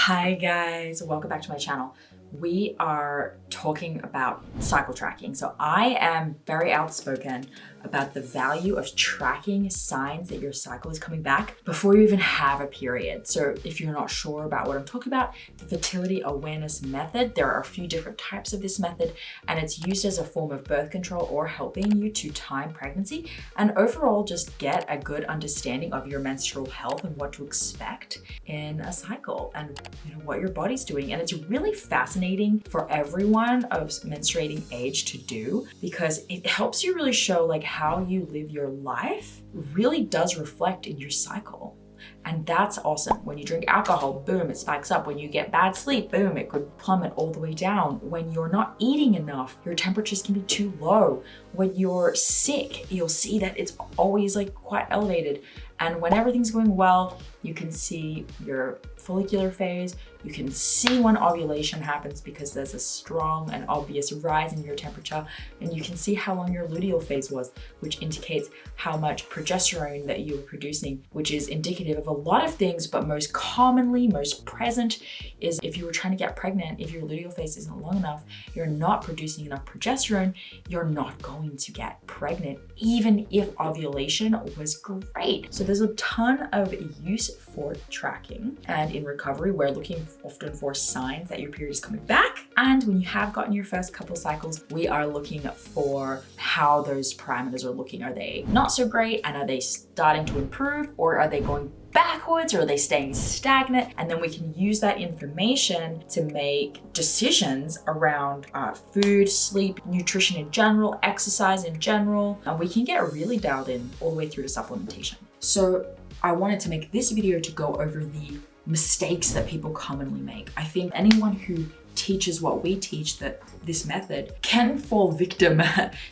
Hi guys, welcome back to my channel. We are talking about cycle tracking. So I am very outspoken about the value of tracking signs that your cycle is coming back before you even have a period. So if you're not sure about what I'm talking about, the fertility awareness method, there are a few different types of this method, and it's used as a form of birth control or helping you to time pregnancy and overall just get a good understanding of your menstrual health and what to expect in a cycle and what your body's doing. And it's really fascinating for everyone of menstruating age to do, because it helps you really show like how you live your life really does reflect in your cycle. And that's awesome. When you drink alcohol, boom, it spikes up. When you get bad sleep, boom, it could plummet all the way down. When you're not eating enough, your temperatures can be too low. When you're sick, you'll see that it's always like quite elevated. And when everything's going well, you can see your follicular phase. You can see when ovulation happens because there's a strong and obvious rise in your temperature. And you can see how long your luteal phase was, which indicates how much progesterone that you're producing, which is indicative of a lot of things, but most commonly, most present is if you were trying to get pregnant, if your luteal phase isn't long enough, you're not producing enough progesterone, you're not going to get pregnant, even if ovulation was great. So there's a ton of use for tracking, and in recovery, we're looking often for signs that your period is coming back. And when you have gotten your first couple cycles, we are looking for how those parameters are looking. Are they not so great? And are they starting to improve, or are they going backwards, or are they staying stagnant? And then we can use that information to make decisions around food, sleep, nutrition in general, exercise in general, and we can get really dialed in all the way through to supplementation. So I wanted to make this video to go over the mistakes that people commonly make. I think anyone who teaches what we teach, that this method, can fall victim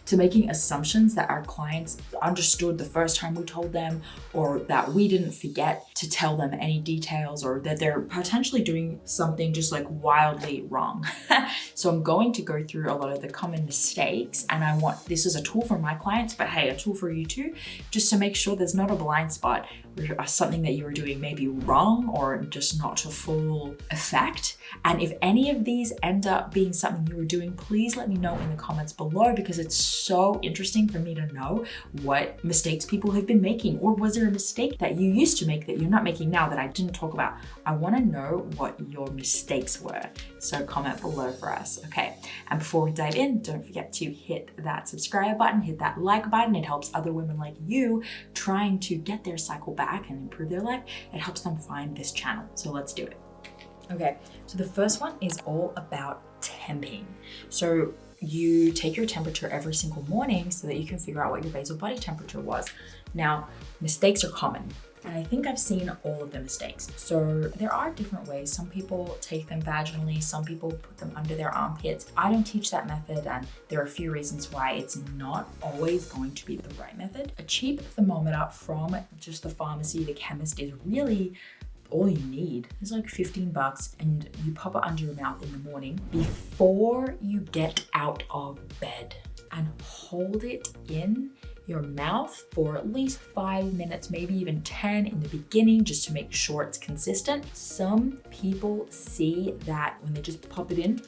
to making assumptions that our clients understood the first time we told them, or that we didn't forget to tell them any details, or that they're potentially doing something just like wildly wrong. So I'm going to go through a lot of the common mistakes, and I want this as a tool for my clients, but hey, a tool for you too, just to make sure there's not a blind spot or something that you were doing maybe wrong or just not to full effect. And if any of these end up being something you were doing, please let me know in the comments below, because it's so interesting for me to know what mistakes people have been making. Or was there a mistake that you used to make that you're not making now that I didn't talk about? I want to know what your mistakes were. So comment below for us. Okay. And before we dive in, don't forget to hit that subscribe button, hit that like button. It helps other women like you trying to get their cycle back and improve their life. It helps them find this channel. So let's do it. Okay, so the first one is all about temping. So you take your temperature every single morning so that you can figure out what your basal body temperature was. Now, mistakes are common, and I think I've seen all of the mistakes. So there are different ways. Some people take them vaginally, some people put them under their armpits. I don't teach that method, and there are a few reasons why it's not always going to be the right method. A cheap thermometer from just the pharmacy, the chemist, is really all you need. It's like 15 bucks, and you pop it under your mouth in the morning before you get out of bed, and hold it in your mouth for at least 5 minutes, maybe even 10 in the beginning, just to make sure it's consistent. Some people see that when they just pop it in,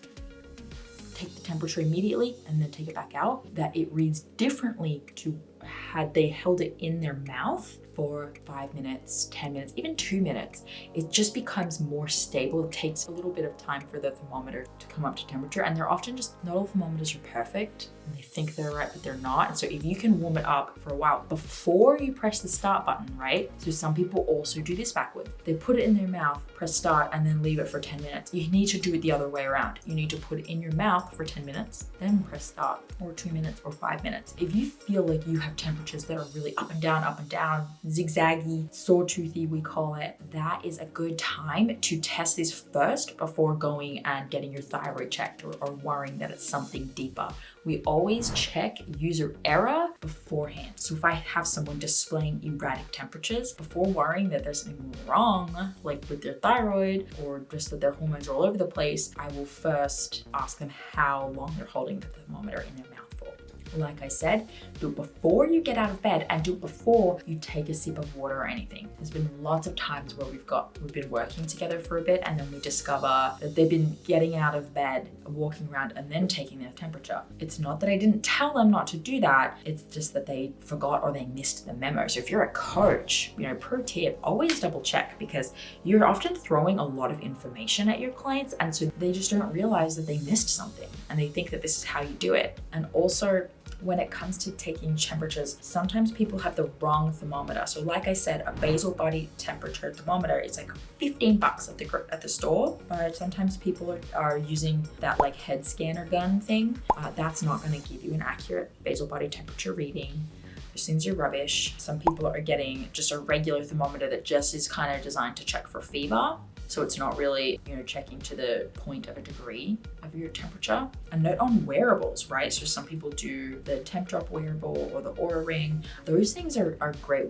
take the temperature immediately, and then take it back out, that it reads differently to had they held it in their mouth for 5 minutes, 10 minutes, even 2 minutes. It just becomes more stable. It takes a little bit of time for the thermometer to come up to temperature, and they're often just, not all thermometers are perfect, and they think they're right, but they're not. And so if you can warm it up for a while before you press the start button, right? So some people also do this backwards. They put it in their mouth, press start, and then leave it for 10 minutes. You need to do it the other way around. You need to put it in your mouth for 10 minutes, then press start, or 2 minutes, or 5 minutes. If you feel like you have temperatures that are really up and down, zigzaggy, sawtoothy, we call it, that is a good time to test this first before going and getting your thyroid checked, or worrying that it's something deeper. We always check user error beforehand. So if I have someone displaying erratic temperatures, before worrying that there's something wrong, like with their thyroid, or just that their hormones are all over the place, I will first ask them how long they're holding the thermometer in their mouth for. Like I said, do it before you get out of bed and do it before you take a sip of water or anything. There's been lots of times where we've been working together for a bit and then we discover that they've been getting out of bed, walking around and then taking their temperature. It's not that I didn't tell them not to do that. It's just that they forgot or they missed the memo. So if you're a coach, pro tip, always double check, because you're often throwing a lot of information at your clients. And so they just don't realize that they missed something and they think that this is how you do it. And also, when it comes to taking temperatures, sometimes people have the wrong thermometer. So like I said, a basal body temperature thermometer is like $15 at the store, but sometimes people are using that like head scanner gun thing. That's not going to give you an accurate basal body temperature reading. Those things are rubbish. Some people are getting just a regular thermometer that just is kind of designed to check for fever. So it's not really, checking to the point of a degree of your temperature. A note on wearables, right? So some people do the temp drop wearable or the Aura ring. Those things are great.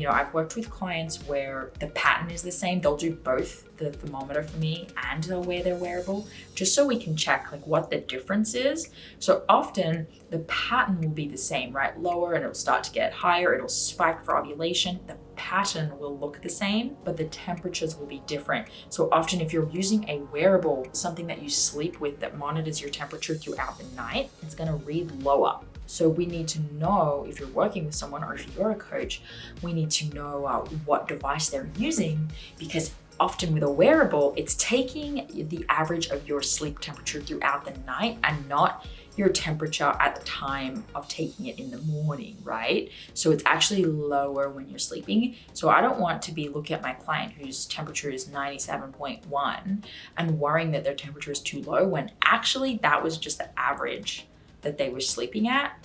I've worked with clients where the pattern is the same. They'll do both the thermometer for me and they'll wear their wearable just so we can check like what the difference is. So often the pattern will be the same, right? Lower and it'll start to get higher. It'll spike for ovulation. The pattern will look the same, but the temperatures will be different. So often if you're using a wearable, something that you sleep with that monitors your temperature throughout the night, it's gonna read lower. So we need to know, if you're working with someone or if you're a coach, we need to know what device they're using, because often with a wearable, it's taking the average of your sleep temperature throughout the night and not your temperature at the time of taking it in the morning, right? So it's actually lower when you're sleeping. So I don't want to be looking at my client whose temperature is 97.1 and worrying that their temperature is too low when actually that was just the average that they were sleeping at,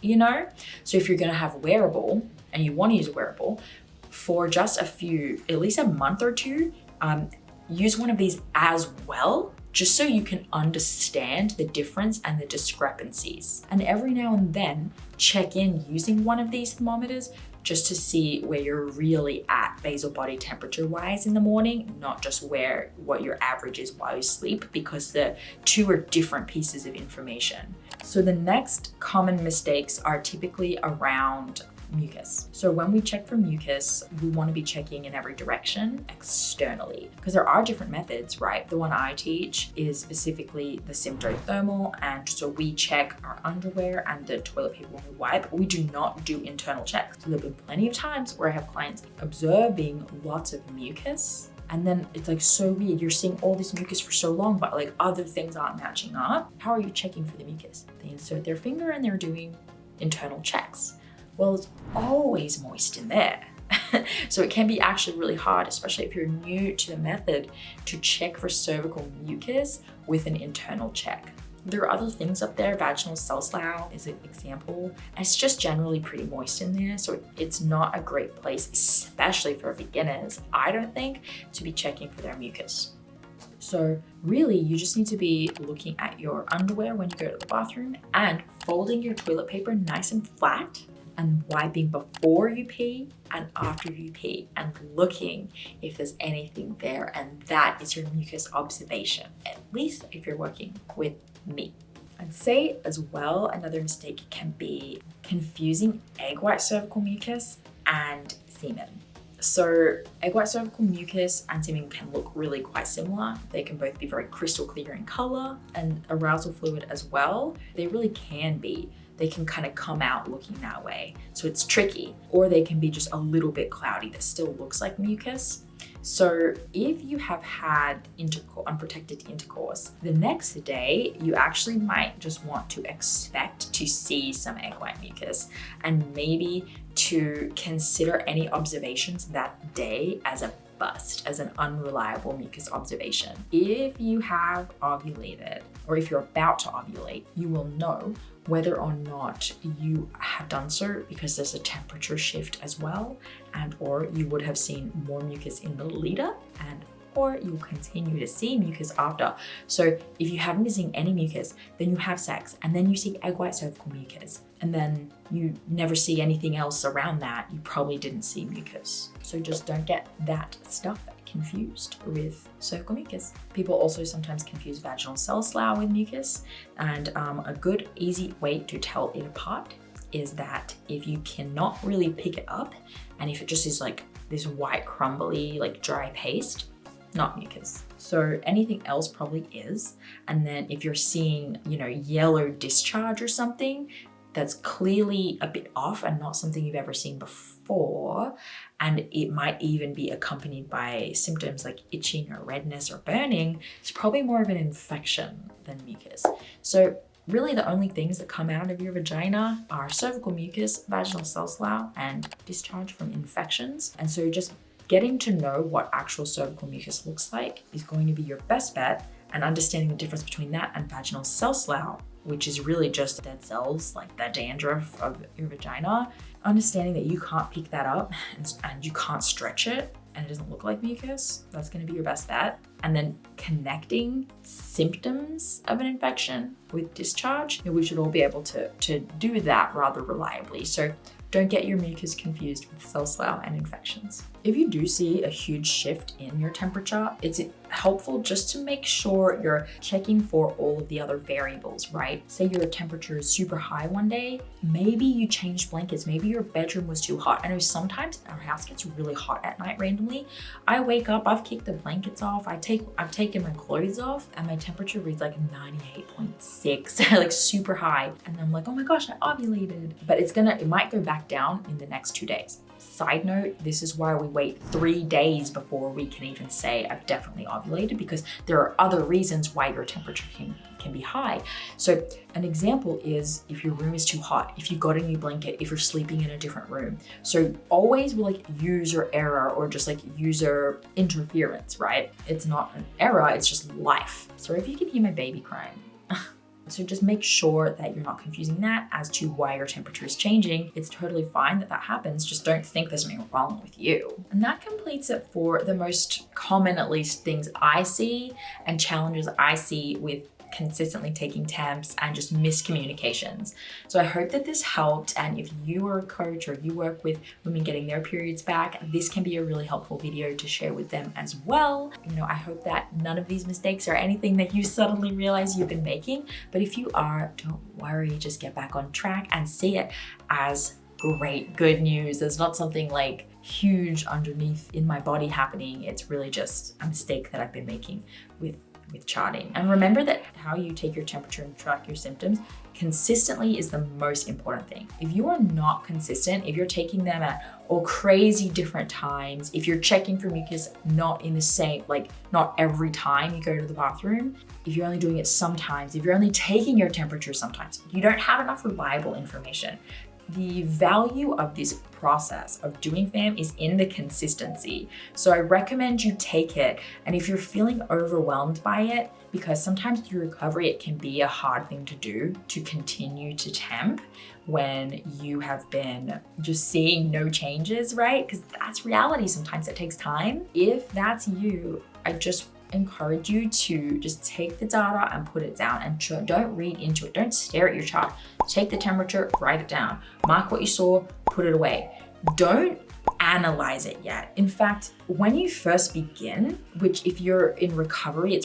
So if you're gonna have a wearable and you wanna use a wearable for just at least a month or two, use one of these as well, just so you can understand the difference and the discrepancies. And every now and then, check in using one of these thermometers just to see where you're really at basal body temperature wise in the morning, not just what your average is while you sleep, because the two are different pieces of information. So the next common mistakes are typically around mucus. So when we check for mucus, we want to be checking in every direction externally, because there are different methods, right? The one I teach is specifically the symptothermal, and so we check our underwear and the toilet paper when we wipe. We do not do internal checks. So there have been plenty of times where I have clients observing lots of mucus, and then it's like so weird. You're seeing all this mucus for so long, but like other things aren't matching up. How are you checking for the mucus? They insert their finger and they're doing internal checks. Well, it's always moist in there. So it can be actually really hard, especially if you're new to the method, to check for cervical mucus with an internal check. There are other things up there. Vaginal cell slough is an example. It's just generally pretty moist in there. So it's not a great place, especially for beginners, I don't think, to be checking for their mucus. So really, you just need to be looking at your underwear when you go to the bathroom and folding your toilet paper nice and flat and wiping before you pee and after you pee and looking if there's anything there. And that is your mucus observation, at least if you're working with me. I'd say as well, another mistake can be confusing egg white cervical mucus and semen. So egg white cervical mucus and semen can look really quite similar. They can both be very crystal clear in color, and arousal fluid as well. They really can be. They can kind of come out looking that way. So it's tricky. Or they can be just a little bit cloudy that still looks like mucus. So if you have had unprotected intercourse, the next day you actually might just want to expect to see some egg white mucus, and maybe to consider any observations that day as a bust, as an unreliable mucus observation. If you have ovulated, or if you're about to ovulate, you will know whether or not you have done so, because there's a temperature shift as well, and or you would have seen more mucus in the lead up, and or you'll continue to see mucus after. So if you haven't been seeing any mucus, then you have sex, and then you see egg white cervical mucus, and then you never see anything else around that, you probably didn't see mucus. So just don't get that stuff confused with cervical mucus. People also sometimes confuse vaginal cell slough with mucus, and a good easy way to tell it apart is that if you cannot really pick it up, and if it just is like this white crumbly like dry paste, not mucus. So anything else probably is. And then if you're seeing, yellow discharge or something, that's clearly a bit off and not something you've ever seen before. And it might even be accompanied by symptoms like itching or redness or burning. It's probably more of an infection than mucus. So really the only things that come out of your vagina are cervical mucus, vaginal cell slough, and discharge from infections. And so just getting to know what actual cervical mucus looks like is going to be your best bet, and understanding the difference between that and vaginal cell slough, which is really just dead cells, like the dandruff of your vagina. Understanding that you can't pick that up and you can't stretch it and it doesn't look like mucus, that's gonna be your best bet. And then connecting symptoms of an infection with discharge, we should all be able to do that rather reliably. So don't get your mucus confused with cell slough and infections. If you do see a huge shift in your temperature, it's helpful just to make sure you're checking for all of the other variables, right? Say your temperature is super high one day, maybe you changed blankets, maybe your bedroom was too hot. I know sometimes our house gets really hot at night randomly. I wake up, I've kicked the blankets off, I've taken my clothes off, and my temperature reads like 98.6, like super high. And I'm like, oh my gosh, I ovulated. But it might go back down in the next 2 days. Side note, this is why we wait 3 days before we can even say I've definitely ovulated, because there are other reasons why your temperature can be high. So an example is if your room is too hot, if you got a new blanket, if you're sleeping in a different room. So always like user error or just like user interference, right? It's not an error, it's just life. Sorry if you can hear my baby crying. So just make sure that you're not confusing that as to why your temperature is changing. It's totally fine that happens. Just don't think there's something wrong with you. And that completes it for the most common, at least, things I see and challenges I see with consistently taking temps and just miscommunications. So I hope that this helped. And if you are a coach or you work with women getting their periods back, this can be a really helpful video to share with them as well. I hope that none of these mistakes are anything that you suddenly realize you've been making. But if you are, don't worry, just get back on track and see it as great, good news. There's not something like huge underneath in my body happening. It's really just a mistake that I've been making with charting. And remember that how you take your temperature and track your symptoms consistently is the most important thing. If you are not consistent, if you're taking them at all crazy different times, if you're checking for mucus not in the same, like not every time you go to the bathroom, if you're only doing it sometimes, if you're only taking your temperature sometimes, you don't have enough reliable information. The value of this process of doing FAM is in the consistency. So I recommend you take it. And if you're feeling overwhelmed by it, because sometimes through recovery, it can be a hard thing to do to continue to temp when you have been just seeing no changes, right? Because that's reality. Sometimes it takes time. If that's you, I just encourage you to just take the data and put it down, and don't read into it. Don't stare at your chart. Take the temperature, write it down. Mark what you saw, put it away. Don't analyze it yet. In fact, when you first begin, which if you're in recovery,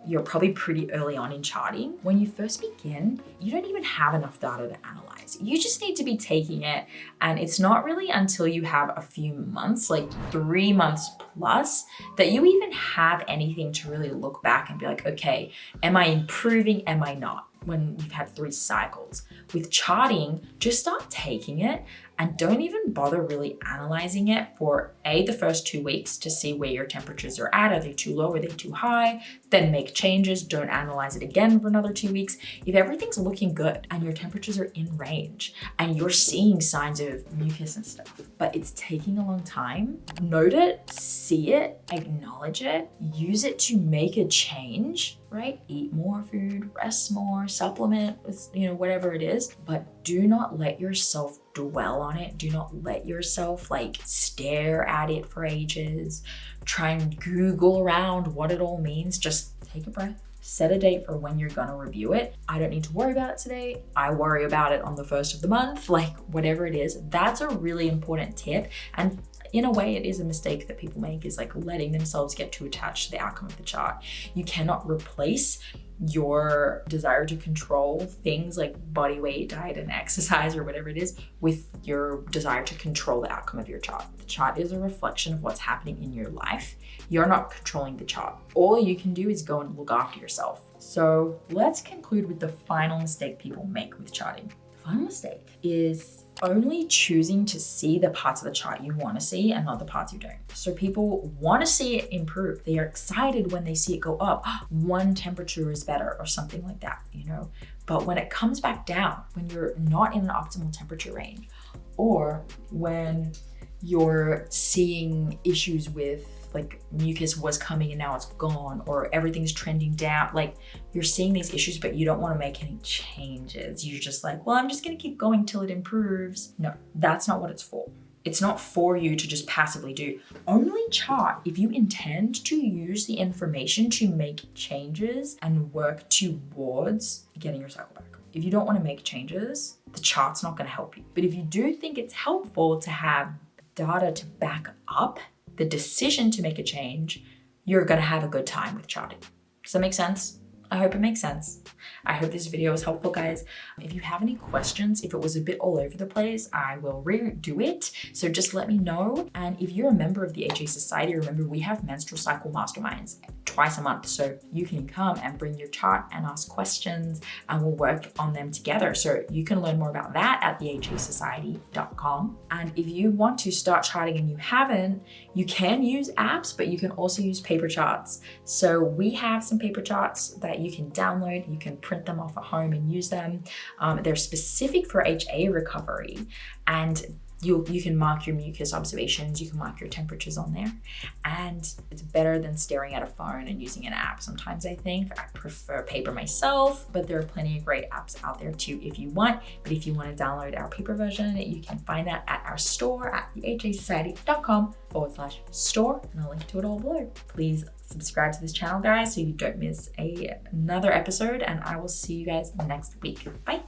you're probably pretty early on in charting. When you first begin, you don't even have enough data to analyze. You just need to be taking it. And it's not really until you have a few months, like 3 months plus, that you even have anything to really look back and be like, okay, am I improving? Am I not? When you've had 3 cycles. With charting, just start taking it and don't even bother really analyzing it for the first 2 weeks to see where your temperatures are at. Are they too low? Are they too high? Then make changes. Don't analyze it again for another 2 weeks. If everything's looking good and your temperatures are in range and you're seeing signs of mucus and stuff, but it's taking a long time, note it, see it, acknowledge it, use it to make a change, right? Eat more food, rest more, supplement with, whatever it is, but do not let yourself dwell on it. Do not let yourself stare at it for ages. Try and Google around what it all means. Just take a breath. Set a date for when you're gonna review it. I don't need to worry about it today. I worry about it on the 1st of the month, whatever it is. That's a really important tip. And in a way, it is a mistake that people make, is like letting themselves get too attached to the outcome of the chart. You cannot replace your desire to control things like body weight, diet, and exercise, or whatever it is, with your desire to control the outcome of your chart. The chart is a reflection of what's happening in your life. You're not controlling the chart. All you can do is go and look after yourself. So let's conclude with the final mistake people make with charting. The final mistake is only choosing to see the parts of the chart you want to see and not the parts you don't. So people want to see it improve. They are excited when they see it go up. One temperature is better or something like that, you know? But when it comes back down, when you're not in an optimal temperature range, or when you're seeing issues with like mucus was coming and now it's gone, or everything's trending down, like you're seeing these issues, but you don't want to make any changes. You're just like, well, I'm just going to keep going till it improves. No, that's not what it's for. It's not for you to just passively do. Only chart if you intend to use the information to make changes and work towards getting your cycle back. If you don't want to make changes, the chart's not going to help you. But if you do think it's helpful to have data to back up the decision to make a change, you're gonna have a good time with charting. Does that make sense? I hope it makes sense. I hope this video was helpful, guys. If you have any questions, if it was a bit all over the place, I will redo it. So just let me know. And if you're a member of the HA Society, remember we have menstrual cycle masterminds twice a month. So you can come and bring your chart and ask questions and we'll work on them together. So you can learn more about that at thehasociety.com. And if you want to start charting and you haven't, you can use apps, but you can also use paper charts. So we have some paper charts that you can download. You can print them off at home and use them. They're specific for HA recovery, and you can mark your mucus observations, you can mark your temperatures on there, and it's better than staring at a phone and using an app. Sometimes I prefer paper myself, but there are plenty of great apps out there too if you want. But if you want to download our paper version, you can find that at our store at thehasociety.com/store, and I'll link to it all below. Please subscribe to this channel, guys, so you don't miss another episode, and I will see you guys next week. Bye.